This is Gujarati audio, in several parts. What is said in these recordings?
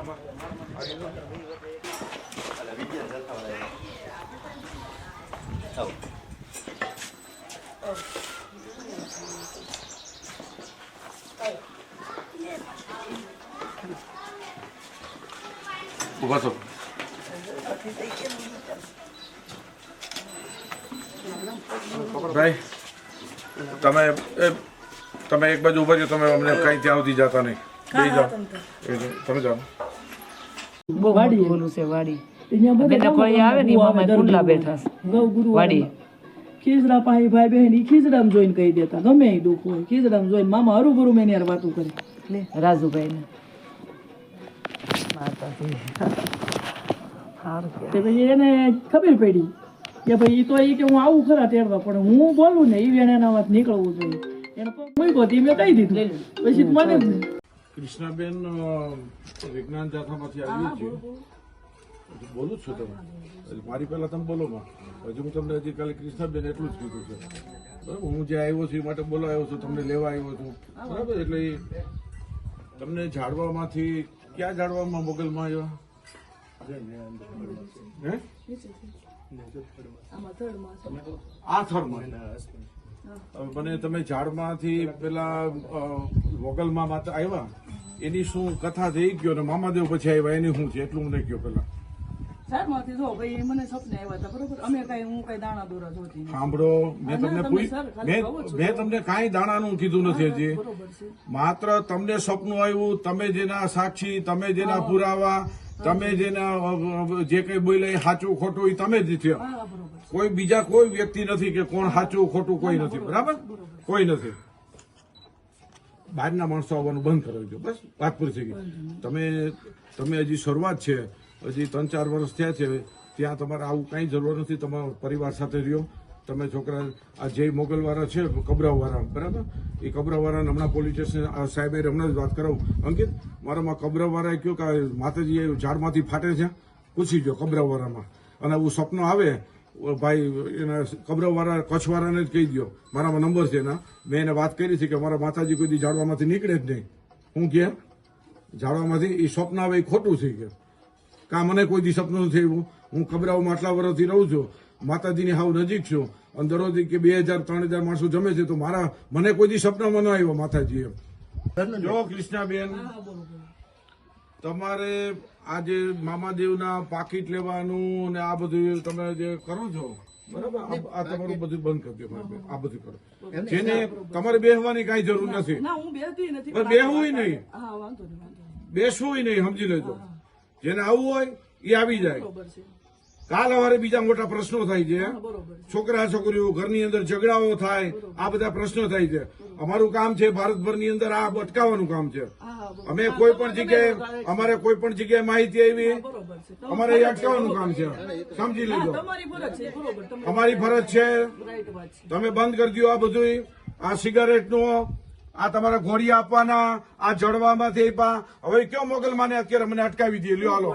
ઉભા છો. ભાઈ તમે એક બાજુ ઉભા છો, તમે અમને કઈ ત્યાં સુધી જતા નહીં. બે જાઓ તમે જાઓ. વાડી બોલું છે વાડી કોઈ આવે ને મામા કુંડલા બેઠા વાડી ખીજડા પાહી ભાઈ બહેન ઈ ખીજડામાં જોઈને કહી દેતા ગમે એ દુઃખ હોય ખીજડામાં જોઈને મામા હરુભરું મેં યાર વાતું કરે રાજુભાઈ ને પછી એને ખબર પડી કે ભાઈ ઈ તો ઈ કે હું આવું ખરા તેડવા પણ હું બોલું ને ઈ વેણાના વાત નીકળવું જોઈએ એને મૂક્યો હતી મેં કહી દીધું પછી મને જ નહીં. કૃષ્ણાબેન વિજ્ઞાન જાથામાંથી આવીએ છીએ. બોલું જ છું તમે મારી પહેલા તમે બોલો માં હજુ હું તમને હજી કાલે કૃષ્ણાબેન એટલું જ કીધું છે બરાબર. હું જે આવ્યો છું એ માટે બોલાવ્યો છું, તમને લેવા આવ્યો છું બરાબર. એટલે તમને ઝાડવામાંથી ક્યાં ઝાડવામાં મોગલમાં આવ્યા? આ થડમાં મને તમે ઝાડમાંથી પેલા મોગલમાં માતા આવ્યા એની શું કથા થઈ ગયો ને મામાદેવ પછી આવ્યા એની શું છે એટલું મને કહો પેલા. સાહેબમાંથી જો ભાઈ મને સપને આવ્યા હતા બરોબર અમે કઈ હું કઈ દાણા દોરા જોતી સાંભળો મેં તમને કાંઈ દાણાનું કીધું નથી હજી. માત્ર તમને સપનું આવ્યું, તમે જેના સાક્ષી, તમે જેના પુરાવા, તમે જેના જે કઈ બોલ્યા એ સાચું ખોટું એ તમે જ થયો. કોઈ બીજા કોઈ વ્યક્તિ નથી કે કોણ સાચું ખોટું કોઈ નથી બરાબર. કોઈ નથી. બહારના માણસો આવવાનું બંધ કરાવી દો બસ વાત પૂરી થઈ ગઈ. તમે હજી શરૂઆત છે, હજી 3-4 વર્ષ થયા છે, ત્યાં તમારે આવું કાંઈ જરૂર નથી. તમારા પરિવાર સાથે રહ્યો તમે. છોકરા આ જય મોગલવાળા છે કબરાવાળા બરાબર, એ કબરાવાળાને હમણાં પોલીસ સ્ટેશન સાહેબે હમણાં જ વાત કરાવું. અંકિત મારામાં કબરાવાળાએ કહ્યું કે માતાજી ઝાડમાંથી ફાટે છે, પૂછી જો કબરાવાળામાં. અને એવું સપનું આવે ભાઈ એના કબરાવાળા કચ્છવાળાને જ કહી દો, મારામાં નંબર છે એના. મેં એને વાત કરી હતી કે મારા માતાજી કોઈ દી ઝાડવામાંથી નીકળે જ નહીં. હું કે ઝાડવામાંથી એ સ્વપ્ન આવે એ ખોટું થઈ ગયું. કાં મને કોઈ દી સપનું નથી આવ્યું. હું કબરાઓમાં આટલા વર્ષથી રહું છું, માતાજીની હાવ નજીક છું અને દરરોજ કે 2000-3000 માણસો જમે છે તો મને કોઈ દી સપનામાં ન આવ્યો માતાજી એમ. જો કૃષ્ણાબેન તમારે આજે મામાદેવના પાકીટ લેવાનું ને આ બધું તમે જે કરો છો બરાબર, આ તમારું બધું બંધ કરી દો. આ બધું કરો જેને તમારે બેસવાની કઈ જરૂર નથી. બેહવું નહીં, બેસવું નહીં, સમજી લેજો. જેને આવવું હોય એ આવી જાય. કાલ સવારે બીજા મોટા પ્રશ્નો થાય છે. છોકરા છોકરીઓ ઘરની અંદર ઝઘડાઓ થાય, આ બધા પ્રશ્નો થાય છે. અમારું કામ છે ભારતભરની અંદર આ અટકાવવાનું કામ છે. અમે કોઈ પણ જગ્યાએ અમારે કોઈ પણ જગ્યાએ માહિતી આવી અમારે એ અટકાવવાનું કામ છે. સમજી લેજો અમારી ફરજ છે. તમે બંધ કરી દો આ બધું. આ સિગારેટનું, આ તમારા ઘોડિયા આપવાના, આ જડવામાંથી આપ્યા. હવે કયો મોગલમાને અત્યારે મને અટકાવી દે લ્યો હાલો.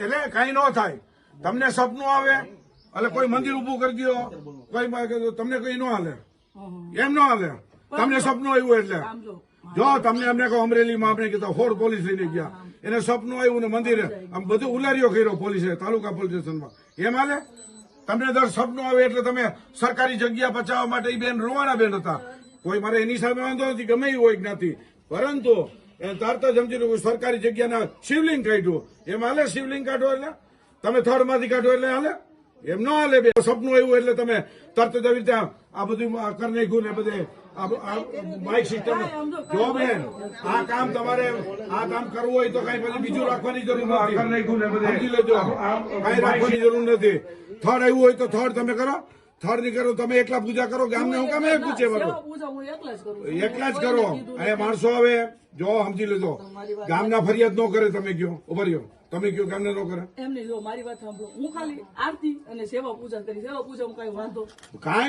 એટલે કઈ ન થાય. તમને સપનું આવે એટલે કોઈ મંદિર ઉભું કરી દો, કોઈ તમને કઈ ન હાલે, એમ ન હાલે. તમને સપનું આવ્યું એટલે જો તમને અમને કહો અમરેલીમાં આપણે કીધા 4 પોલીસ લઈને ગયા, એને સપનું આવ્યું ને મંદિરે આમ બધું ઉલારીઓ કર્યો પોલીસે તાલુકા પોલીસ સ્ટેશનમાં. એમ હાલે? તમને દર સપનું આવે એટલે તમે સરકારી જગ્યા બચાવવા માટે એ બેન રોવાના બેન હતા. કોઈ મારે એની સામે વાંધો નથી, ગમે એ હોય જ્ઞાતિ, પરંતુ તરત જ સમજી લો સરકારી જગ્યાના શિવલિંગ કાઢ્યું. એમ હાલે? શિવલિંગ કાઢો એટલે તમે થડમાંથી કાઢો એટલે હાલે? એમ ન હાલે. સપનું આવ્યું એટલે તમે તરત જ આવી રીતે આ બધું કરી નાખ્યું ને બધે માઇક સિસ્ટમ. જો બેન આ કામ તમારે આ કામ કરવું હોય તો કઈ પછી બીજું રાખવાની જરૂર નથી. સમજી લેજો, કઈ રાખવાની જરૂર નથી. થડ આવ્યું હોય તો થડ તમે કરો, થડ ની કરો. તમે એકલા પૂજા કરો, ગામને હું કામ પૂછે બધું એકલા જ કરો. અહીંયા માણસો આવે જો સમજી લેજો, ગામના ફરિયાદ ન કરે. તમે કયો ઉભા રહ્યો, તમે કયો ગામને ન કરે. એમને જો મારી વાત સાંભળો, હું ખાલી આરતી અને સેવા પૂજા કરી. સેવા પૂજામાં કઈ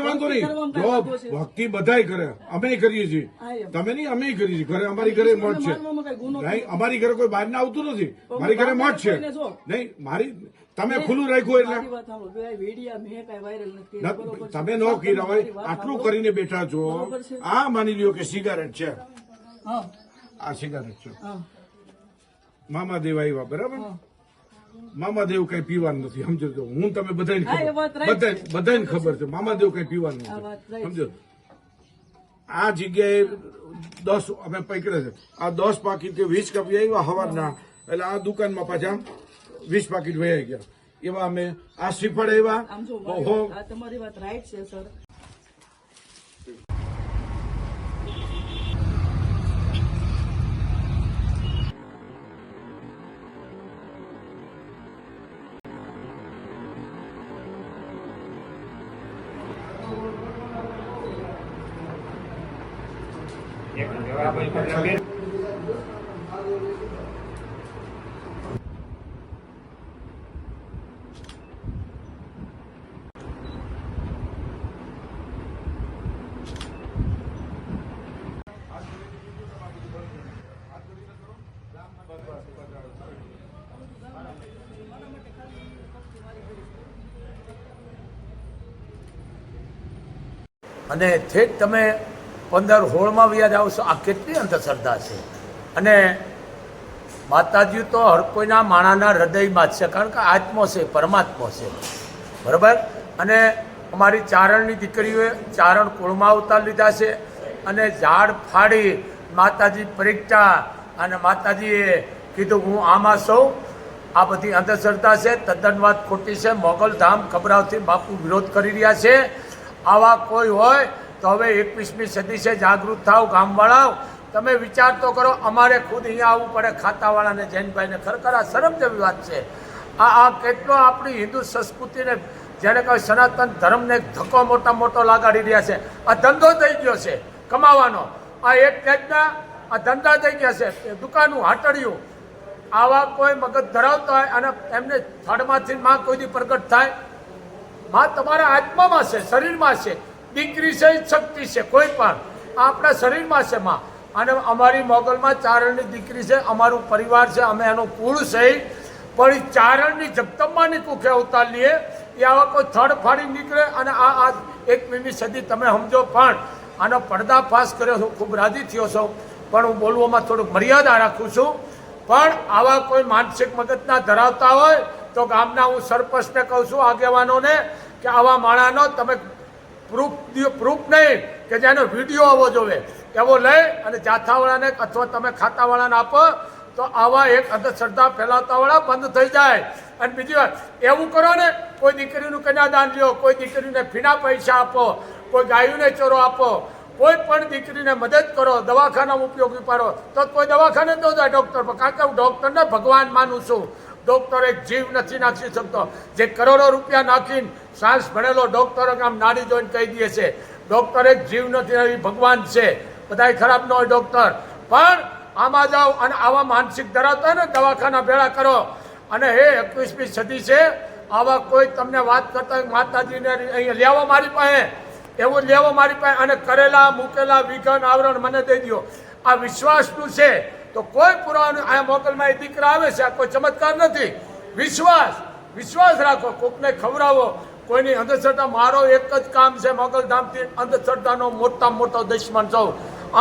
વાંધો નહીં. જો ભક્તિ બધાય કરે, અમે કરીએ છીએ. તમે નહીં, અમે કરીએ છીએ. ઘરે અમારી ઘરે મઠ છે. નહીં, અમારી ઘરે કોઈ બહાર ના આવતું નથી. મારી ઘરે મઠ છે. નહીં મારી તમે ખુલ્લું રાખ્યું એટલે તમે ન કર્યા હોય. આટલું કરીને બેઠા છો. આ માની લ્યો કે સિગારેટ છે, આ સિગારેટ છે. મામાદેવ આવ્યા બરાબર. મામાદેવ કઈ પીવાનું નથી સમજો તો. હું તમે બધાને બધાને ખબર છે મામાદેવ કઈ પીવાનું નથી સમજો. આ જગ્યાએ 10 અમે પકડે છે. આ 10 પાકીટ કે 20 કપ આવ્યા હવારના, એટલે આ દુકાનમાં પાછા 20 પાકીટ વહી ગયા. એવા અમે આ શ્રીફળ આવ્યા. તમારી વાત રાઈટ છે સર. અને ઠેઠ તમે 15-16માં વ્યાજ આવશો. આ કેટલી અંધશ્રદ્ધા છે. અને માતાજી તો હર કોઈના માણાના હૃદયમાં જ છે, કારણ કે આત્મો છે, પરમાત્મો છે, બરાબર. અને અમારી ચારણની દીકરીઓએ ચારણ કુળમાં અવતાર લીધા છે. અને ઝાડ ફાડી માતાજી પરીક્ષા, અને માતાજીએ કીધું હું આમાં સૌ. આ બધી અંધશ્રદ્ધા છે, તદ્દન વાત ખોટી છે. મોગલધામ ખબરાવથી બાપુ વિરોધ કરી રહ્યા છે. આવા કોઈ હોય તો હવે 21મી સદી છે, જાગૃત થાવ ગામવાળાઓ. તમે વિચાર તો કરો. અમારે ખુદ અહીંયા આવવું પડે ખાતાવાળાને, જૈનભાઈને. ખરેખર આ શરમ જેવી વાત છે. આ કેટલો આપણી હિન્દુ સંસ્કૃતિને, જેને કહે સનાતન ધર્મને ધક્કો મોટો લગાડી રહ્યા છે. આ ધંધો થઈ ગયો છે કમાવાનો. આ એક ટાઈપના આ ધંધા થઈ ગયા છે, દુકાનું, હાટડિયું. આવા કોઈ મગજ ધરાવતા હોય અને એમને થડમાંથી માં કોઈ દી પ્રગટ થાય. માં તમારા આત્મામાં છે, શરીરમાં છે. દીકરી છે, શક્તિ છે, કોઈ પણ આપણા શરીરમાં છે માં. અને અમારી મોગલમાં ચારણની દીકરી છે, અમારું પરિવાર છે, અમે એનું કુળ છે. પણ ચારણની જગદંબાની કુખે અવતાર લઈએ એ આવા કોઈ થડ ફાડી નીકળે. અને આ 21મી સદી તમે સમજો. પણ આનો પર્દાફાશ કર્યો છું, ખૂબ રાજી થયો છો. પણ હું બોલવામાં થોડુંક મર્યાદા રાખું છું. પણ આવા કોઈ માનસિક મગજના ધરાવતા હોય તો ગામના હું સરપંચને કહું છું, આગેવાનોને, કે આવા માણાનો તમે પ્રૂફ નહીં કે જેનો વિડીયો આવવો જોઈએ એવો લઈ અને જાથાવાળાને અથવા તમે ખાતાવાળાને આપો તો આવા એક અંધશ્રદ્ધા ફેલાવતાવાળા બંધ થઈ જાય. અને બીજી વાત, એવું કરો ને, કોઈ દીકરીનું કન્યાદાન લ્યો, કોઈ દીકરીને ફીના પૈસા આપો, કોઈ ગાયોને ચોરો આપો, કોઈ પણ દીકરીને મદદ કરો, દવાખાનામાં ઉપયોગી પાડો, તો કોઈ દવાખાને ન જાય ડૉક્ટર પર. કારણ કે હું ડૉક્ટરને ભગવાન માનું છું. ડૉક્ટર એક જીવ નથી નાખી શકતો. જે કરોડો રૂપિયા નાખીને સાયન્સ ભણેલો ડૉક્ટરો આમ નાડી જોઈને કહી દે છે ડૉક્ટર એક જીવ નથી, ભગવાન છે. બધાય ખરાબ ન હોય ડૉક્ટર, પણ આમાં જાઓ અને આવા માનસિક ધરાવતા ને દવાખાના ભેળા કરો. અને હે 21મી સદી છે, આવા કોઈ તમને વાત કરતા માતાજીને અહીંયા લેવો મારી પાસે, એવું લેવો મારી પાસે, અને કરેલા મૂકેલા વિઘન આવરણ મને દઈ દો. આ વિશ્વાસનું છે. તો કોઈ પુરાવાનું આ મોગલમાં એ દીકરા આવે છે, આ કોઈ ચમત્કાર નથી. વિશ્વાસ રાખો, કોકને ખવડાવો. કોઈની અંધશ્રદ્ધા, મારો એક જ કામ છે મોગલધામથી અંધશ્રદ્ધાનો મોટામાં મોટો દુશ્મન છું.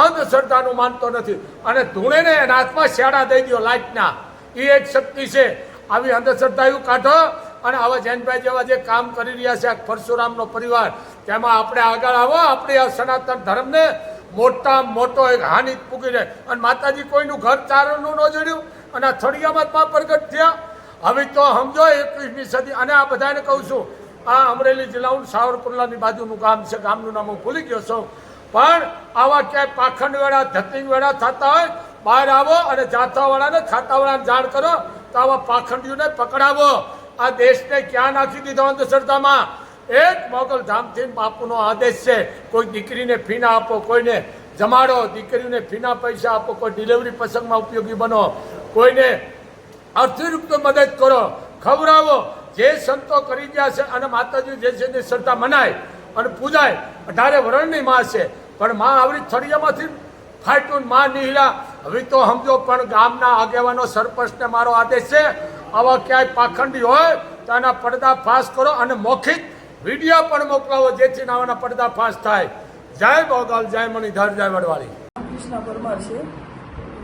અંધશ્રદ્ધાનું માનતો નથી. અને ધૂણેને એના હાથમાં શેડા દઈ દો લાઈટના, એ એક શક્તિ છે. આવી અંધશ્રદ્ધાયું કાઢો. અને આવા જૈનભાઈ જેવા જે કામ કરી રહ્યા છે પરશુરામનો પરિવાર, તેમાં આપણે આગળ આવો. આપણે આ સનાતન ધર્મને મોટામાં મોટો એક હાનિ પૂકી રહે. અને માતાજી કોઈનું ઘર ચારણનું ન જોડ્યું અને આ થળિયામાં જ પ્રગટ થયા. હવે તો સમજો 21મી સદી. અને આ બધાને કહું છું, આ અમરેલી જિલ્લાનું સાવરકુંડલાની બાજુનું ગામ છે, ગામનું નામ હું ભૂલી ગયો છું. પણ આવા ક્યાંય પાખંડ વેળા, ધતિંગ વેળા થતા હોય, બહાર આવો અને જાથાવાળાને, ખાતાવાળાને જાણ કરો તો આવા પાખંડીઓને પકડાવો. આ દેશને ક્યાં નાખી દીધો અંધશ્રદ્ધામાં. એક મોગલધામથી બાપુનો આદેશ છે, કોઈ દીકરીને ફીના આપો, કોઈને જમાડો, દીકરીને ફીના પૈસા આપો, કોઈ ડિલિવરી પ્રસંગમાં ઉપયોગી બનો, કોઈને આર્થિક રીતે મદદ કરો, ખવડાવો. જે સંતો કરી ગયા છે અને માતાજી જે છે તે શ્રદ્ધા મનાય અને પૂજાય. 18 વર્ષની માં છે, પણ માં આવડી થળિયામાંથી ફાટ્યું, માં નિહળા. હવે તો સમજો. પણ ગામના આગેવાનો, સરપંચને મારો આદેશ છે, આવા ક્યાંય પાખંડી હોય તો એના પર્દાફાશ કરો અને મૌખિક વિડીયો પણ મોકલાવો, જેથી નાવાના પર્દાફાશ થાય. જય મોગલ, જય મણિધર, જય વડવાળી. કૃષ્ણ પરમાર છે.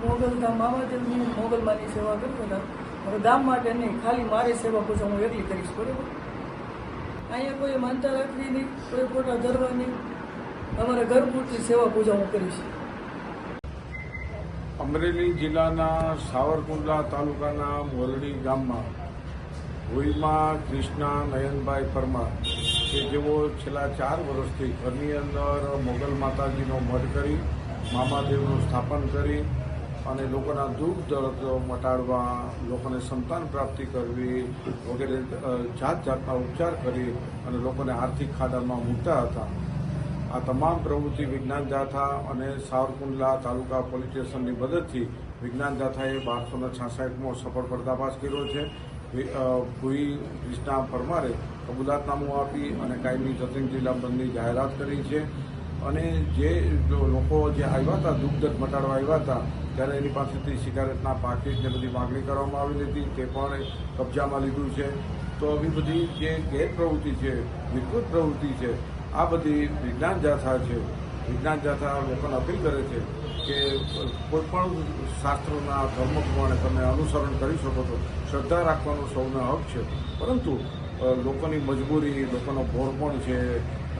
મોગલધામ મામાદેવની મોગલમાની સેવા કરતો હતા. હવે ગામ માટે નહીં, ખાલી મારી સેવા પૂજા હું એકલી કરીશ. બરાબર, અહીંયા કોઈ માનતા રાખવી નહીં, કોઈ ફોટા ધરવા નહીં, અમારા ઘર પૂરતી સેવા પૂજા હું કરીશ. અમરેલી જિલ્લાના સાવરકુંડલા તાલુકાના મોરડી ગામમાં ભુઈમાં કૃષ્ણા નયનભાઈ પરમાર કે જેઓ છેલ્લા 4 વર્ષથી ઘરની અંદર મોગલ માતાજીનો મઢ કરી મામાદેવનું સ્થાપન કરી અને લોકોના દુઃખ દર્દ મટાડવા, લોકોને સંતાન પ્રાપ્તિ કરવી વગેરે જાત જાતના ઉપચાર કરી અને લોકોને આર્થિક ખાડામાં મૂકતા હતા. આ તમામ પ્રવૃત્તિ વિજ્ઞાન જાથા અને સાવરકુંડલા તાલુકા પોલીસ સ્ટેશનની મદદથી વિજ્ઞાન જાથાએ 1266મો સફળ પર્દાફાશ કર્યો છે. ભુઈ કૃષ્ણા પરમારે કબૂલાતનામું આપી અને કાયમી જતીન જિલ્લા બંધની જાહેરાત કરી છે. અને જે લોકો જે આવ્યા હતા દુઃખ દર્દ મટાડવા આવ્યા હતા ત્યારે એની પાસેથી સિગારેટના પાકીટને બધી માગણી કરવામાં આવેલી હતી, તે પણ કબજામાં લીધું છે. તો આવી બધી જે ગેરપ્રવૃત્તિ છે, વિકૃત પ્રવૃત્તિ છે, આ બધી વિજ્ઞાન જાથા છે. વિજ્ઞાન જાથા લોકોને અપીલ કરે છે કે કોઈ પણ શાસ્ત્રોના ધર્મ પ્રમાણે તમે અનુસરણ કરી શકો છો, શ્રદ્ધા રાખવાનો સૌનો હક છે, પરંતુ લોકોની મજબૂરી, લોકોનો ભોળપણ છે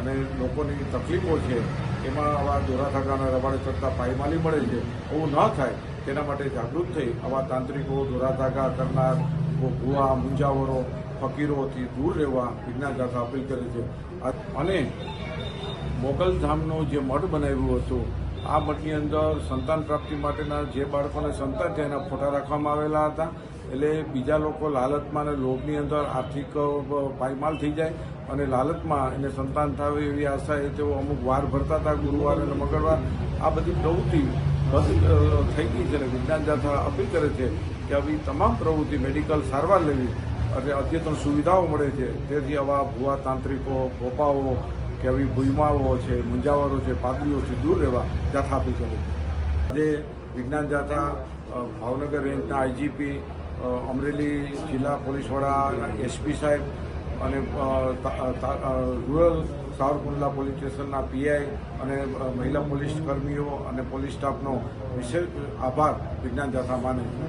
અને લોકોની તકલીફો છે, એમાં આવા દોરા ધાગાના રવાડે ચડતા પાયમાલી મળે છે. એવું ન થાય તેના માટે જાગૃત થઈ આવા તાંત્રિકો, દોરા ધાગા કરનાર ભુવા, મુંજાવરો, ફકીરોથી દૂર રહેવા વિજ્ઞાન જાથા અપીલ કરે છે. અને મોગલધામનો જે મઠ બનાવ્યું હતું, આ મઠની અંદર સંતાન પ્રાપ્તિ માટેના જે બાળકોને સંતાન છે એના ફોટા રાખવામાં આવેલા હતા. એટલે બીજા લોકો લાલચમાં અને લોભની અંદર આર્થિક પાયમાલ થઈ જાય અને લાલચમાં એને સંતાન થાય એવી આશાએ તેઓ અમુક વાર ભરતા હતા, ગુરુવાર અને મંગળવાર. આ બધી પ્રવૃત્તિ બંધ થઈ ગઈ છે અને વિજ્ઞાન જાથા અપીલ કરે છે કે આવી તમામ પ્રવૃત્તિ મેડિકલ સારવાર લેવી અને અદ્યતન સુવિધાઓ મળે છે. તેથી આવા ભુવા તાંત્રિકો, ગોપાઓ કે આવી ભૂઈમાઓ છે, મુંજાવરો છે, પાદરીઓથી દૂર રહેવા જાથા અપીલ કરે છે. આજે વિજ્ઞાન જાથા ભાવનગર રેન્જના આઈજીપી, અમરેલી જિલ્લા પોલીસ વડા, એસપી સાહેબ અને રૂરલ સાવરકુંડલા પોલીસ સ્ટેશનના પીઆઈ અને મહિલા પોલીસ કર્મીઓ અને પોલીસ સ્ટાફનો વિશેષ આભાર વિજ્ઞાન જાથા માને છે.